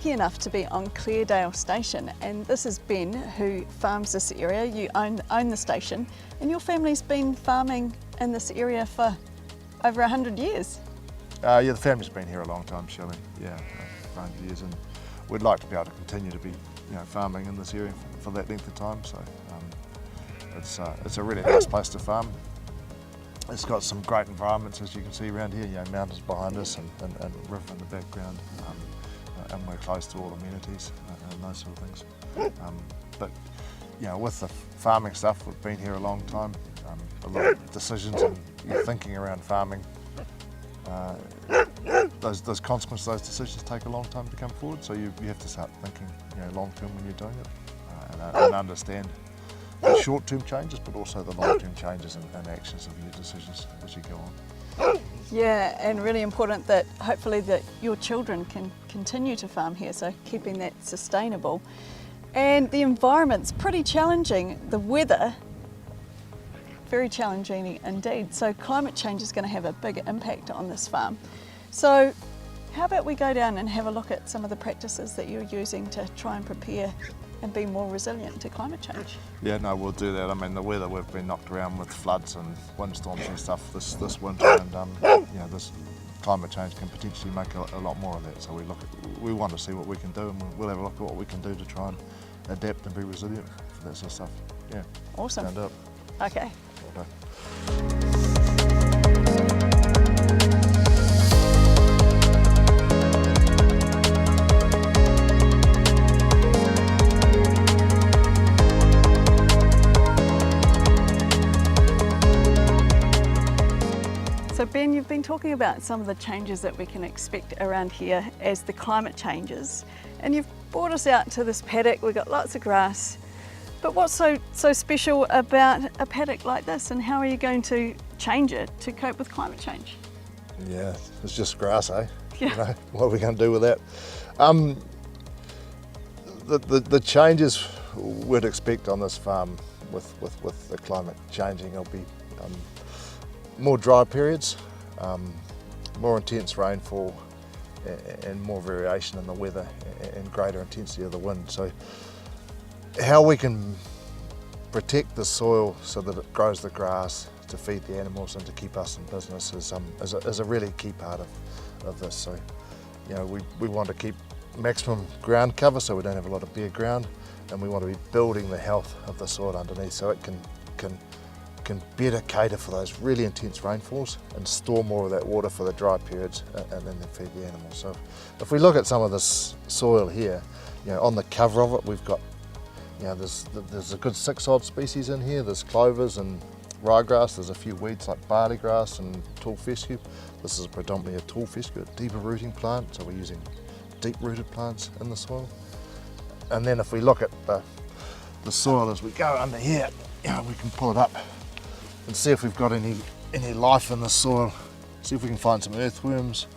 lucky enough to be on Cleardale Station, and this is Ben who farms this area. You own the station, and your family's been farming in this area for over 100 years. Yeah, the family's been here a long time, Shelley. Yeah, 100 years, and we'd like to be able to continue to be, farming in this area for that length of time. So it's a really nice place to farm. It's got some great environments, as you can see around here. Mountains behind us and river in the background, and we're close to all amenities and those sort of things. But with the farming stuff, we've been here a long time. A lot of decisions and your thinking around farming, those consequences, those decisions take a long time to come forward. So you have to start thinking, long term when you're doing it, and understand the short-term changes, but also the long-term changes and actions of your decisions as you go on. Yeah, and really important that hopefully that your children can continue to farm here, so keeping that sustainable. And the environment's pretty challenging. The weather, very challenging indeed. So climate change is going to have a big impact on this farm. So how about we go down and have a look at some of the practices that you're using to try and prepare and be more resilient to climate change? Yeah, no, we'll do that. I mean, the weather, we've been knocked around with floods and windstorms and stuff this winter, and this climate change can potentially make a lot more of that. So we want to see what we can do, and we'll have a look at what we can do to try and adapt and be resilient for that sort of stuff. Yeah. Awesome. Go and do it. Okay. Well done. So Ben, you've been talking about some of the changes that we can expect around here as the climate changes, and you've brought us out to this paddock. We've got lots of grass, but what's so special about a paddock like this, and how are you going to change it to cope with climate change? Yeah, it's just grass, eh? Yeah. What are we going to do with that? The changes we'd expect on this farm with the climate changing will be more dry periods, more intense rainfall, and more variation in the weather and greater intensity of the wind. So how we can protect the soil so that it grows the grass to feed the animals and to keep us in business is a really key part of this. So we want to keep maximum ground cover so we don't have a lot of bare ground, and we want to be building the health of the soil underneath so it can better cater for those really intense rainfalls and store more of that water for the dry periods, and then feed the animals. So if we look at some of this soil here, on the cover of it we've got, there's a good 6 odd species in here. There's clovers and ryegrass, there's a few weeds like barley grass and tall fescue. This is predominantly a tall fescue, a deeper rooting plant, so we're using deep rooted plants in the soil. And then if we look at the soil as we go under here, we can pull it up and see if we've got any life in the soil. See if we can find some earthworms.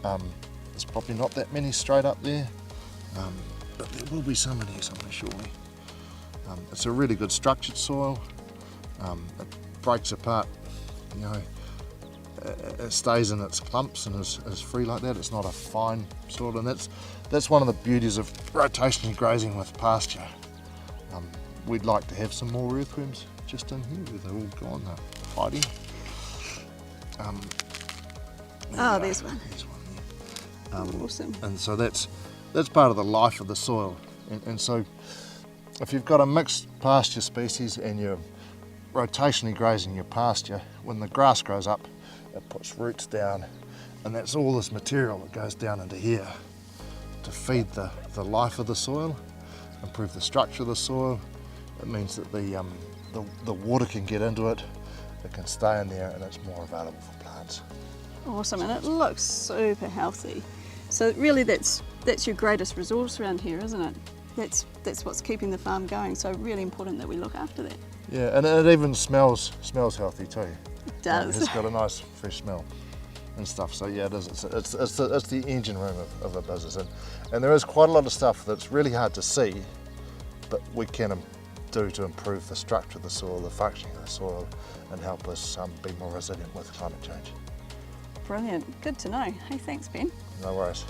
There's probably not that many straight up there, but there will be some in here somewhere surely. It's a really good structured soil. It breaks apart, it stays in its clumps and is free like that. It's not a fine soil, and that's one of the beauties of rotationally grazing with pasture. We'd like to have some more earthworms just in here where they're all gone, they're hiding. There's one. There's one there. Awesome. And so that's part of the life of the soil. And so if you've got a mixed pasture species and you're rotationally grazing your pasture, when the grass grows up, it puts roots down, and that's all this material that goes down into here to feed the life of the soil, improve the structure of the soil. It means that the water can get into it, it can stay in there, and it's more available for plants. Awesome, and it looks super healthy. So really that's your greatest resource around here, isn't it? That's what's keeping the farm going, so really important that we look after that. Yeah, and it even smells healthy too. It does. It's got a nice fresh smell and stuff, so yeah, it is. It's the engine room of the business, and there is quite a lot of stuff that's really hard to see, but we can do to improve the structure of the soil, the functioning of the soil, and help us be more resilient with climate change. Brilliant, good to know. Hey, thanks Ben. No worries.